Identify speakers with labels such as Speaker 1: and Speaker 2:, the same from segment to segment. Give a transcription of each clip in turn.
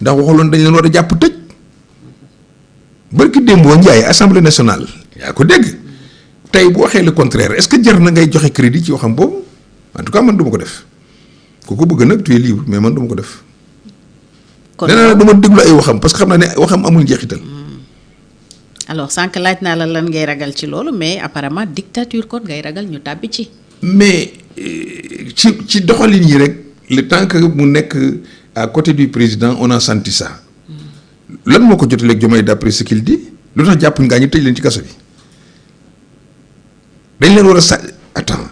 Speaker 1: ndax waxuloon dañ leen war a jàpp tëj barki démboo Njaay assemblée nationale yaa ko dégg tey bu waxee le contraire est-ce que jar na ngay joxe crédit ci waxam boobu en tout cas man du ma ko def ku ko bëgg nag tu es libre mais man du ma ko def. kon nee naa du ma déglu ay waxam parce que xam naa ne waxam amul njeexital.
Speaker 2: alors sànq laaj naa la lan ngay ragal ci loolu mais apparemment dictature kon ngay ragal ñu tàbbi ci.
Speaker 1: mais ci doxalin yi rek le temps que mu nekk à côté du président on a senti ça. lan moo ko jotaleeg Diomaye d'après ce qu'il dit lu tax jàppuñ ngaa ñu tëj leen ci kaso bi dañ leen war a sa attends.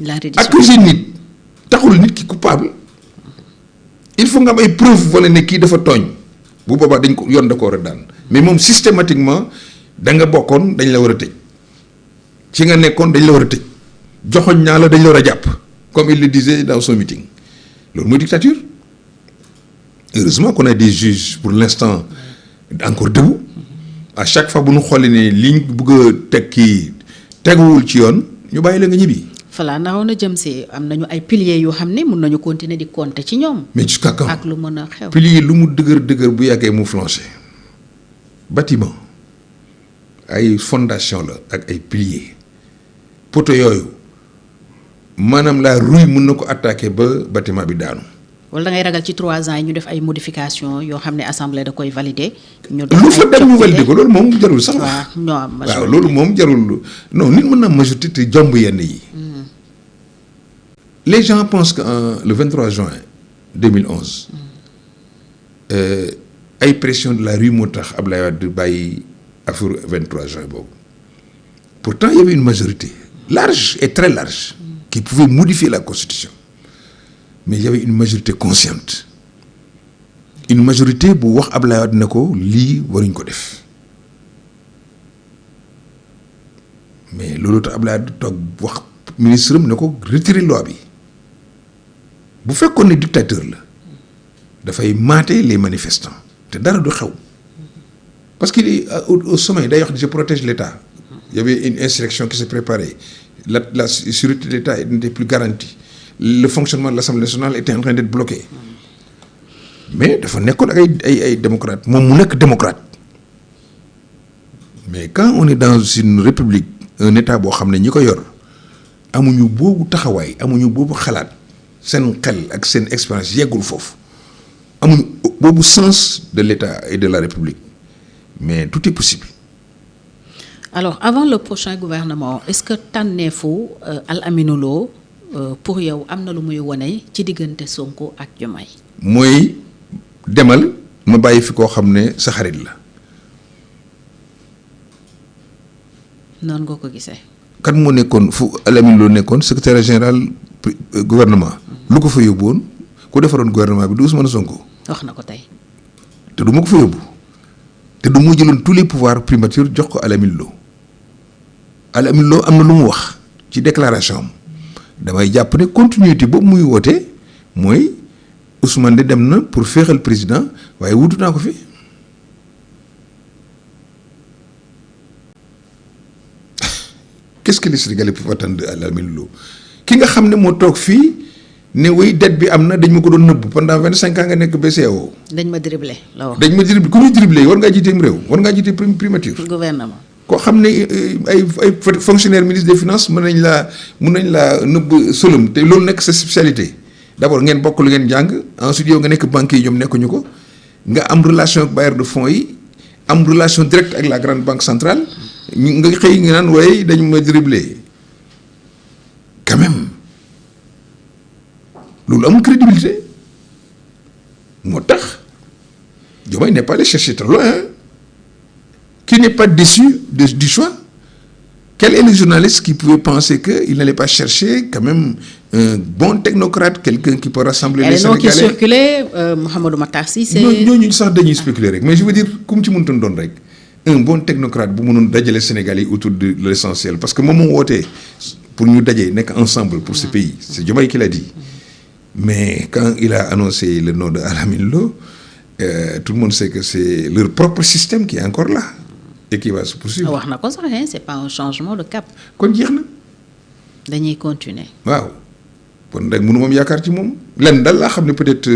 Speaker 2: la reddition
Speaker 1: accuser nit taxul nit ki coupable il faut nga am ay preuve wala ne kii dafa tooñ bu boobaa dañ ko yoon da ko war a daan mais moom systématiquement da nga bokkoon dañ la war a tëj ci nga nekkoon dañ la war a tëj joxoñ naa la dañ la war a jàpp comme il le disait dans son meeting loolu mooy dictature. Heureusement qu'on a des juges pour l'instant encore debout à chaque fois bu ñu xoolee ne liñ bëgg a teg kii teguwul ci yoon ñu bàyyi la nga ñibbi.
Speaker 2: voilà naroon na jëm si am nañu ay piliers yoo xam ne mun nañu continuer di compter ci ñoom.
Speaker 1: mais jusqu'à quand
Speaker 2: ak lu mën a xew.
Speaker 1: pilier lu mu dëgër bu yàggee mu flanché bâtiment ay fondation la ak ay piliers poto yooyu maanaam la rouille mën na ko attaquer ba bâtiment bi daanu.
Speaker 2: wala da ngay ragal ci 3 ans yi ñu def ay modifications yoo xam ne assemblée da koy valider. ñu def
Speaker 1: lu fa dem ñu valider ko loolu moom jarul sax.
Speaker 2: waaw
Speaker 1: loolu moom jarul non nit mën na majorité te jomb yenn yi. Les gens pensent que le 23 juin 2011 ay pression de la rue moo tax Abdoulaye Wade bàyyi affaire 23 juin boobu pourtant il y avait une majorité large et très large qui pouvait modifier la constitution. Mais il y avait une majorité consciente une majorité bu wax Abdoulaye Wade ne ko lii waruñ ko def mais loolu tax Abdoulaye Wade toog wax ministre am ne ko retirer loi bi bu fekkoon ne dictateur la dafay mater les manifestants te dara du xew parce que au sommet day wax je protège l'État. Il y avait une insurrection qui se préparait la sécurité de l'État n'était plus garantie. Le fonctionnement de l'Assemblée nationale était en train d'être bloqué mais dafa nekkoon ak ay démocrate moom mu nekk démocrate mais quand on est dans une république un état boo xam ne ñi ko yor amuñu boobu taxawaay amuñu boobu xalaat seen xel ak seen expérience yeggul foofu amuñu boobu sens de l'état et de la république mais tout est possible.
Speaker 2: Alors avant le prochain gouvernement est-ce que tànneefu Al Amine Lo pour yow am na lu muy wone ci diggante Sonko ak Diomaye.
Speaker 1: mooy demal ma bàyyi fi koo xam ne sa xarit la.
Speaker 2: noonu nga ko gisee.
Speaker 1: kan moo nekkoon fu Al Amine Lo nekkoon secrétaire général gouvernement. lu ko fa yóbbu woon ku defaroon gouvernement bi du Ousmane Sonko.
Speaker 2: wax na ko tey.
Speaker 1: te du ma ko fa yóbbu te du ma jëloon tous les pouvoirs primature jox ko Al Amine Lo. Al Amine Lo am na lu mu wax ci déclaration am. damay jàpp ne continuité boobu muy woote mooy Ousmane de dem na pour féexal président waaye wutu naa ko fi qu'est-ce que les Sénégalais peuvent attendre de Al Amine Lo ki nga xam ne moo toog fii ne way dette bi am na dañ ma ko doon nëbb pendant 25 ans nga nekk BCEAO.
Speaker 2: dañ ma dribblé la wax.
Speaker 1: dañ ma dribblé ku ñu dribblé war ngaa jiiteem réew war ngaa jiite primature.
Speaker 2: gouvernement.
Speaker 1: koo xam ne ay fonctionnaire ministre des finances mën nañ laa nëbb solum te loolu nekk sa spécialité d'abord ngeen bokk lu ngeen jàng ensuite yow nga nekk banque yi ñoom nekkuñu ko nga am relation ak bailleur de fonds yi am relation directe ak la grande banque centrale nga xëy nga naan waaye dañu ma dribblé quand même loolu amul crédibilité moo tax Diomaye n'est pas allé chercher trop loin qui n'est pas déçu du choix. Quel est le journaliste qui pouvait penser qu'il n'allait pas chercher quand même un bon technocrate, quelqu'un qui peut rassembler les Sénégalais?
Speaker 2: qui circulait, Mouhamadou Matar Cissé.
Speaker 1: ñooñu sax dañuy spéculer rek mais je veux dire comme ci mënutoon doon rek un bon technocrate bu mënoon dajale Sénégalais autour de l'essentiel parce que moom moo wootee pour ñu daje nekk ensemble pour ce pays c'est Diomaye qui l'a dit mais quand il a annoncé le nom de Al Amine Lo tout le monde sait que c'est leur propre système qui est encore là. Et qui va se poursuivre.
Speaker 2: wax na ko sax c'est pas un changement de cap.
Speaker 1: kon jeex na.
Speaker 2: dañuy continuer.
Speaker 1: waaw kon nag mënu moom yaakaar ci moom lenn daal laa xam ne peut-être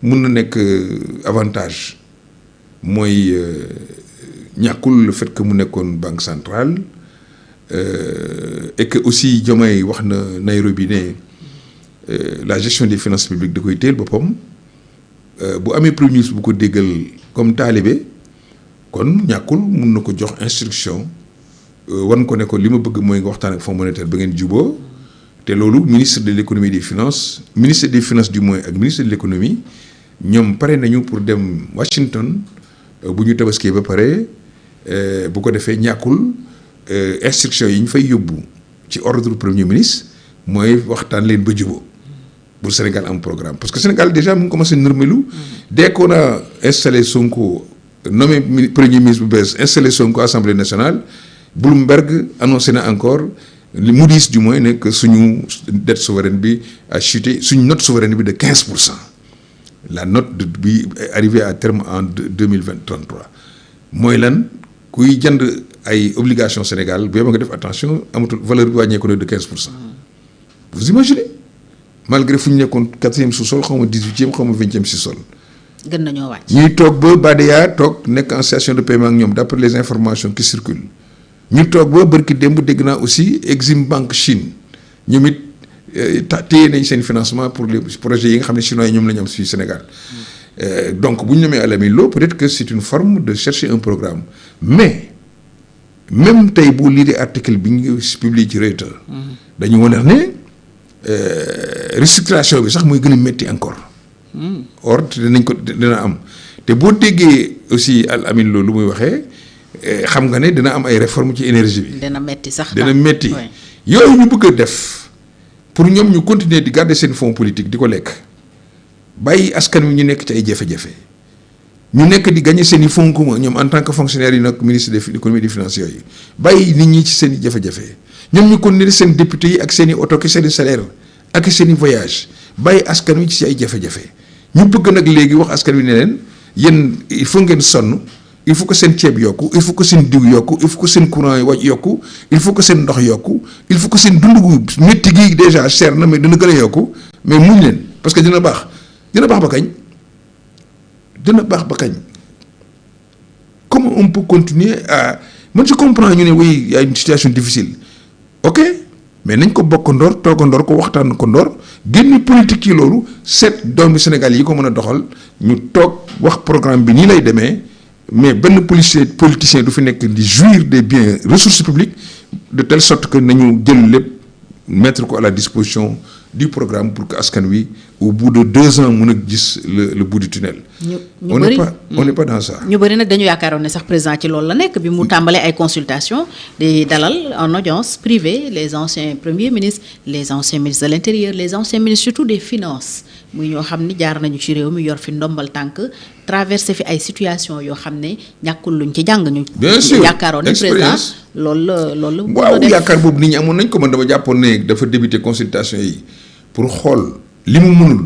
Speaker 1: mun na nekk avantage mooy ñàkkul le fait que mu nekkoon banque centrale et que aussi Diomaye wax na Nairobi ne la gestion des finances publiques da koy teel boppam bu amee premier ministre bu ko déggal comme taalibe kon ñàkkul mun na ko jox instruction wan ko ne ko li ma bëgg mooy nga waxtaan ak fonds monétaire ba ngeen juboo te loolu ministre de l'économie et des finances ministre des finances du moins ak ministre de l'économie ñoom pare nañu pour dem Washington bu ñu tabaskee ba pare bu ko defee ñàkkul instruction yi ñu fay yóbbu ci ordre premier ministre mooy waxtaan leen ba juboo pour Sénégal am programme parce que Sénégal déjà mu ngi commencé nërmelu dès qu'on a installé Sonko nommé premier ministre bu bees installé Sonko assemblée nationale Bloomberg annoncé na encore li Moody's du moins ne que suñu dette souveraine bi a chuté suñu note souveraine bi de 15%. La note de bi arrivée à terme en 2023 mooy lan kuy jënd ay obligations Sénégal bu yeboo nga def attention amatul valeur bi wàññeeku na de 15%. Vous imaginez malgré fu ñu nekkoon 4e sous-sol xaw ma 18e xaw ma 20e sous-sol.
Speaker 2: gën nañoo wàcc.
Speaker 1: ñuy toog ba Badeya toog nekk en situation de paiement ak ñoom d'après les informations qui circulent ñu toog ba bërki démb dégg naa aussi Exim Banque Chine ñoom it téye nañ seen financement pour les projets yi nga xam ne chinois yi ñoom la ñu am fii Sénégal. Donc bu ñu nommee Alamine Lo peut-être que c'est une forme de chercher un programme mais même tey boo lire article bi ñu publié ci Reuters dañu wane ne restructuration bi sax mooy gën a métti encore. or dinañ ko dina am te boo déggee aussi Alamine Lo lu muy waxee xam nga ne dina am ay réformes ci énergie bi.
Speaker 2: dina métti sax
Speaker 1: dina métti yooyu ñu bëgg a def pour ñoom ñu continuer di garder seen fonds politique di ko lekk bàyyi askan wi ñu nekk ci ay jafe-jafe ñu nekk di gagner seen i fonds commun ñoom en tant que fonctionnaire yi nag ministre de l'économie et des finances yooyu bàyyi nit ñi ci seen i jafe-jafe ñoom ñu continuer seen député yi ak seen i oto ki seen i salaire ak seen i voyage bàyyi askan wi ci ay jafe-jafe ñu bëgg nag léegi wax askan wi ne leen yéen il faut ngeen sonn il faut que seen ceeb yokku il faut que seen diw yokku il faut que seen courant yi yokku il faut que seen ndox yokku il faut que seen dund gu métti gi déjà cher na mais dina gën a yokku mais muñ leen parce que dina baax ba kañ comment on peut continuer à man je comprends ñu ne oui y a une situation difficile ok mais nañ ko bokk ndoor toogandoor ko waxtaan ko ndoor génn politique yi loolu seet doomi Sénégal yi ko mën a doxal ñu toog wax programme bi nii lay demee mais benn politicien du fi nekk di jouir des biens ressources publiques de telle sorte que nañu jël lépp mettre ko à la disposition du programme pour que askan wi au bout de 2 ans mën a gis le bout du tunnel. on n'est pas dans ça.
Speaker 2: ñu bëri nag dañu yaakaaroon ne sax président ci loolu la nekk bi mu tàmbalee ay consultations di dalal en audience privée les anciens premiers ministres les anciens ministres de l'intérieur les anciens ministres surtout des finances muy ñoo xam ni jaar nañu ci réew mi yor fi ndombal tànk traversé fi ay situations yoo xam ne ñàkkul luñ ci jàng ñu.
Speaker 1: bien sûr
Speaker 2: yaakaaroon ne président loolu
Speaker 1: waaw yaakaar boobu nit ñi amoon nañ ko man dama jàppoon ne dafa débuté consultation yi pour xool li mu mënul.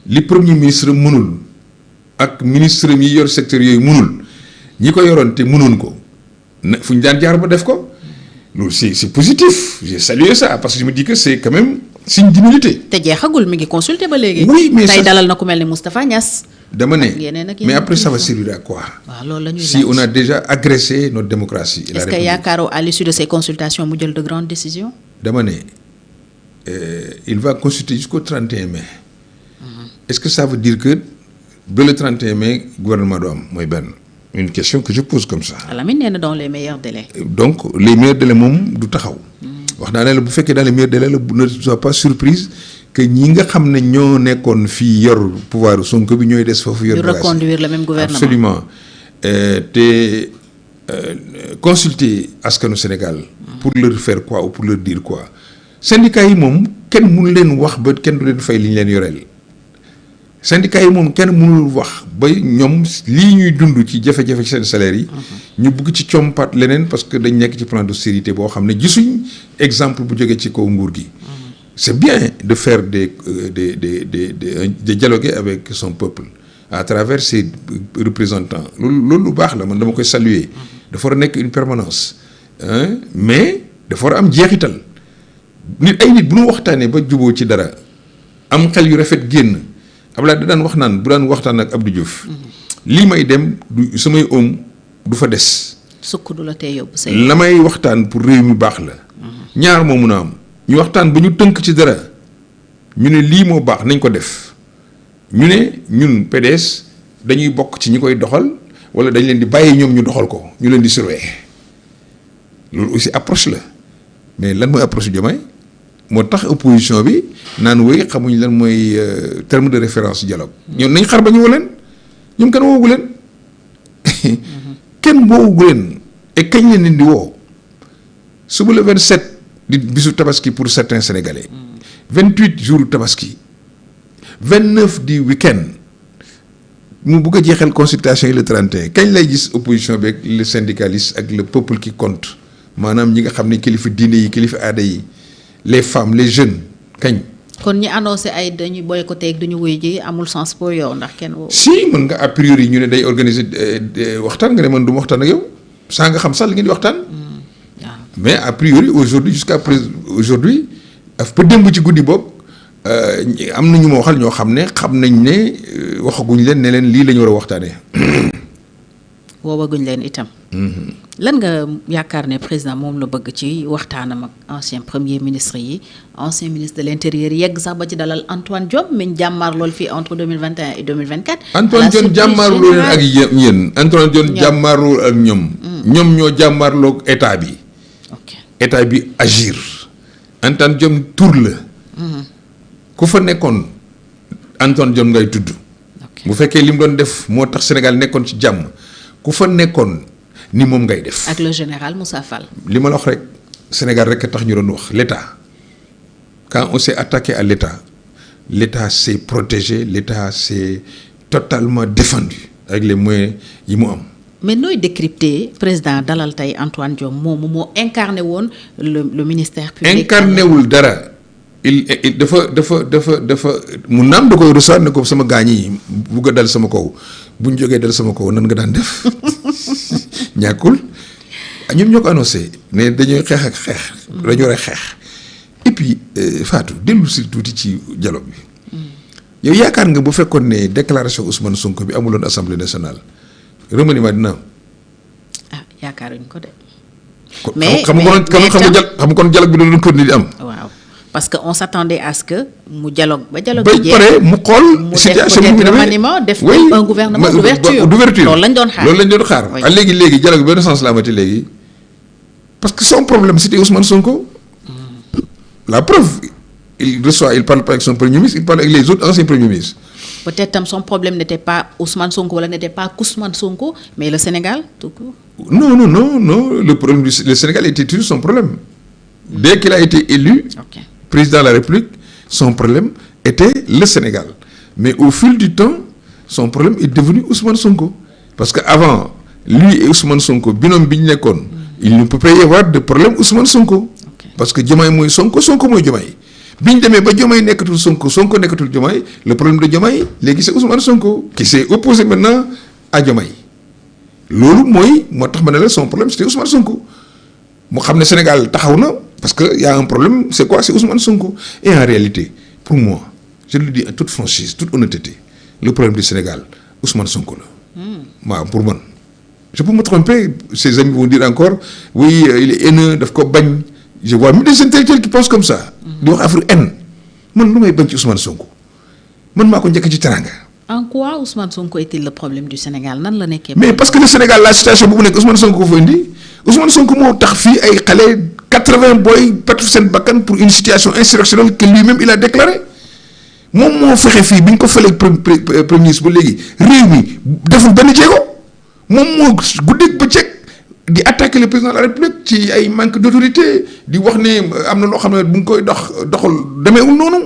Speaker 1: li premier ministre mënul ak ministre yi yor secteur yooyu mënul ñi ko yoroon te mënoon ko na fu ñu daan jaar ba def ko loolu c'est positif j'ai salué ça parce que je me dis que c'est quand même signe d'humilité.
Speaker 2: te jeexagul mi ngi consulter ba léegi.
Speaker 1: oui mais
Speaker 2: tey dalal na ku mel ni Moustapha Niass.
Speaker 1: dama ne mais après ça va servir à quoi.
Speaker 2: waaw loolu la ñuy
Speaker 1: si on a déjà agressé notre démocratie.
Speaker 2: est-ce que yaakaaroo à l'issue de ces consultations mu jël de grandes décisions.
Speaker 1: dama ne il va consulter jusqu'au 31 mai. Est-ce que ça veut dire que le 31 mai gouvernement du am mooy benn une question que je pose comme ça.
Speaker 2: Alamine nee na dans les meilleurs délais.
Speaker 1: Donc les meilleurs délais moom du taxaw. wax naa ne la bu fekkee dans les meilleurs délais la ne sois pas surprise que ñi nga xam ne ñoo nekkoon fii yor pouvoir Sonko bi ñooy des foofu. yor
Speaker 2: reconduire le même gouvernement
Speaker 1: absolument te consulter askanu Sénégal. pour leur faire quoi ou pour leur dire quoi. syndicats yi moom kenn mënu leen wax ba kenn du leen fay li ñu leen yoreel. syndicats yi moom kenn mënul wax ba ñoom lii ñuy dund ci jafe-jafe ci seen salaire yi. ñu bëgg ci compat leneen parce que dañ nekk ci plan d'austérité boo xam ne gisuñ exemple bu jógee ci kaw nguur gi. c'est bien de faire de dialoguer avec son peuple à travers ses représentants loolu lu baax la man dama koy saluer. dafa war a nekk une permanence. mais dafa war a am jeexital nit bu ñu waxtaanee ba juboo ci dara am xel yu rafet génn. Abdoulaye da daan wax naan bu daan waxtaan ak Abdou Diouf. lii may dem du samay oom du fa des.
Speaker 2: sukk du la tee yóbbu say.
Speaker 1: la may waxtaan pour réew mi baax la. ñaar moo mun a am. ñu waxtaan ba ñu tënk ci dara ñu ne lii moo baax nañ ko def ñu ne ñun PDS dañuy bokk ci ñi koy doxal wala dañ leen di bàyyi ñoom ñu doxal ko ñu leen di surveiller loolu aussi approche la mais lan mooy approche Diomaye moo tax opposition bi naan woy xamuñ lan mooy terme de référence dialogue ñoom nañ xar ba ñu woo leen ñoom kenn woowu leen kenn woowu leen et kañ leen di woo suba le 27 di bisu tabaski pour certains sénégalais 28 jours tabaski 29 di week-end mu bugg a jeexal consultation yi le 31 kañ lay gis opposition bi ak le syndicaliste ak le peuple qui compte maanaam ñi nga xam ne kilifa diine yi kilifa aada yi les femmes les jeunes kañ.
Speaker 2: kon ñi annoncé ay dañuy boycotté ak duñu wuy ji amul sens pour yow ndax kenn woo.
Speaker 1: si mën nga a priori ñu ne day organiser waxtaan nga ne man du ma waxtaan ak yow saa nga xam sax li ngeen di waxtaan. mais a priori aujourd'hui jusqu'à présent aujourd'hui ba démb ci guddi boobu am na ñu ma waxal ñoo xam ne xam nañ ne waxaguñ leen ne leen lii la ñu war a waxtaanee.
Speaker 2: woowaguñ leen itam. lan nga yaakaar ne président moom la bëgg ci waxtaanam ak ancien premier ministre yi ancien ministre de l'intérieur yegg sax ba ci dalal Antoine Diome mi ñu jàmmaar lool fii entre 2021 et 2024.
Speaker 1: Antoine Diome jàmmaarloo leen ak yéen Antoine Diome jàmmaarloo ak ñoom. ñoom ñoo jàmmaarloo ak état bi. état bi agir Antoine Diome tur la. ku fa nekkoon Antoine Diome ngay tudd. bu fekkee li mu doon def moo tax Sénégal nekkoon ci jàmm ku fa nekkoon ni moom ngay def.
Speaker 2: ak le général Moussa Fall.
Speaker 1: li ma la wax rek Sénégal rek a tax ñu doon wax l'État quand on s'est attaqué à l'État s'est protégé l'État s'est totalement défendu avec les moyens yi mu am.
Speaker 2: mais nooy décrypter président dalal tey Antoine Diome moomu moo incarné woon le ministère public.
Speaker 1: incarné wul dara il dafa mu naam da koy recevoir ne ko sama gaañ yi bugg a dal sama kaw bu ñu jógee dal sama kaw nan nga daan def ñàkkul ñoom ñoo ko annoncé mais dañuy xeex ak xeex. dañu war a xeex et puis Fatou dellu si tuuti ci dialogue bi. yow yaakaar nga bu fekkoon ne déclaration Ousmane Sonko bi amuloon assemblée nationale. remaniement dina am.
Speaker 2: yaakaaruñ ko de.
Speaker 1: mais xam nga kon dialogue bi doon continuer di am.
Speaker 2: waaw parce que on s'attendait à ce que mu dialogue ba dialogue
Speaker 1: bi pare mu xool situation bi mu demee
Speaker 2: remaniement def un gouvernement d'ouverture loolu lañ doon xaar
Speaker 1: ah léegi dialogue bi benn sens la amati léegi parce que son problème c'était Ousmane Sonko. la preuve il parle pas avec son premier ministre il parle avec les autres anciens premiers ministres.
Speaker 2: peut-être tam son problème n'était pas Ousmane Sonko wala n'était pas Ousmane Sonko mais le Sénégal tout court.
Speaker 1: non le problème le Sénégal était toujours son problème. Dès qu'il a été élu président de la République son problème était le Sénégal mais au fil du temps son problème est devenu Ousmane Sonko parce que avant lui et Ousmane Sonko binôme bi ñu nekkoon il ne peut pas y avoir de problème Ousmane Sonko parce que Diomaye mooy Sonko mooy Diomaye bi ñu demee ba Diomaye nekkatul Sonko nekkatul Diomaye le problème de Diomaye léegi c'est Ousmane Sonko qui s'est opposé maintenant à Diomaye loolu moo tax ma ne la son problème c'était Ousmane Sonko mu xam ne Sénégal taxaw na parce que y a un problème c'est quoi c'est Ousmane Sonko et en réalité pour moi je le dis en toute franchise toute honnêteté le problème du Sénégal Ousmane Sonko la waaw pour man je peux me tromper ses amis vont dire encore oui il est haineux daf ko bañ je vois même des intellectuels qui pensent comme ça di wax affaire haine man lu may bañ ci Ousmane Sonko man maa ko njëkk ci teranga.
Speaker 2: En quoi Ousmane Sonko est-il le problème du Sénégal nan la nekkee.
Speaker 1: mais parce que le Sénégal la situation bu mu nekk Ousmane Sonko ko fa indi Ousmane Sonko moo tax fii ay xale 80 booy perte seen bakkan pour une situation insurrectionnelle que lui-même il a déclaré moom moo fexe fii bi ñu ko falee premier ministre ba léegi réew mi deful benn jéego moom moo guddeeg bëccëg di attaquer le président de la République ci ay manque d'autorité di wax ne am na loo xam ne bu ñu koy doxal demeewul noonu.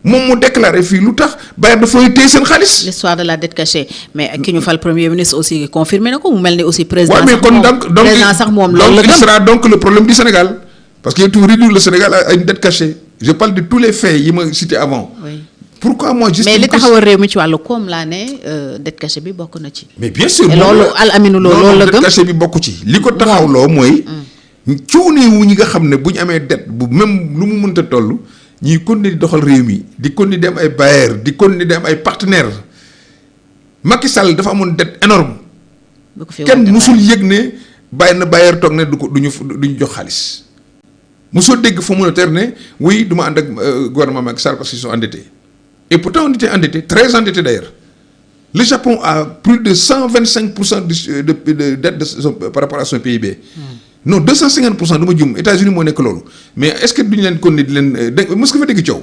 Speaker 1: moom mu déclaré fii lu tax Bayer dafay téye seen xaalis.
Speaker 2: l'histoire de la dette cachée mais ki ñu fal premier ministre aussi confirmé na ko mu mel ni aussi président.
Speaker 1: waaw mais kon président
Speaker 2: sax moom loolu la
Speaker 1: il sera donc le problème du Sénégal parce que tout réduire le Sénégal à une dette cachée je parle de tous les faits yi ma cité avant.
Speaker 2: oui
Speaker 1: pourquoi moi juste.
Speaker 2: mais li taxawal réew mi ci wàllu koom laa ne dette cachée bi bokk na ci.
Speaker 1: mais bien sûr
Speaker 2: loolu Al Amine loolu la gëm
Speaker 1: dette cachée bi bokk ci li ko taxawloo mooy. cuune wu ñi nga xam ne bu ñu amee dette bu même lu mu mënta toll. ñuy continuer di doxal réew mi di continuer di am ay bailleurs di continuer di am ay partenaires Macky Sall dafa amoon dette énorme kenn musul yëg ne bàyyi na bailleur toog ne duñu jox xaalis musoo dégg Fonds monétaire ne oui du ma ànd ak gouvernement Macky Sall parce qu'ils sont endettés et pourtant on était endettés très endettés d'ailleurs le Japon a plus de 125% de dette par rapport à son PIB. Non 250% du ma jum États-Unis moo nekk loolu mais est-ce que duñu leen kon ni di leen mës nga fa dégg coow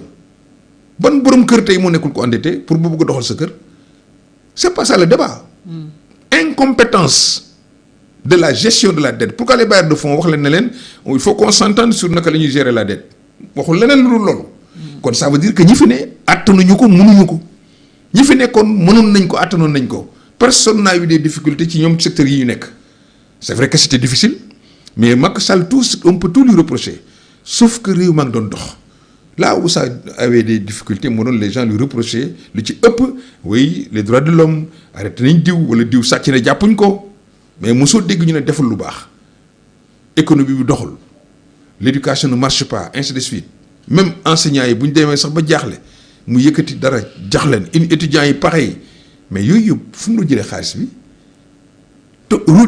Speaker 1: ban borom kër tey moo nekkul ko endetté pour bu bëgg a doxal sa kër c'est pas ça le débat. Incompétence de la gestion de la dette pourquoi les bailleurs de fonds wax leen ne leen il faut qu'on s'entende sur naka la ñuy gérer la dette waxul leneen lu dul loolu. kon ça veut dire que ñi fi ne attanuñu ko mënuñu ko ñi fi nekkoon mënoon nañ ko attanoon nañ ko personne n'a eu des difficultés ci ñoom secteurs yi ñu nekk c'est vrai que c'était difficile mais Macky Sall on peut tout lui reprocher sauf que réew maa ngi doon dox là où ça avait des difficultés moo doon les gens lui reprocher lu ci ëpp oui les droits de l'homme arrêté nañ diw wala diw sàcc na jàppuñ ko mais mosoo dégg ñu ne deful lu baax économie bi doxul l'éducation ne marche pas ainsi de suite même enseignants yi bu ñu demee sax ba jaaxle mu yëkkati dara jax leen étudiants yi pareil mais yooyu yëpp fu mu la jëlee xaalis bi te route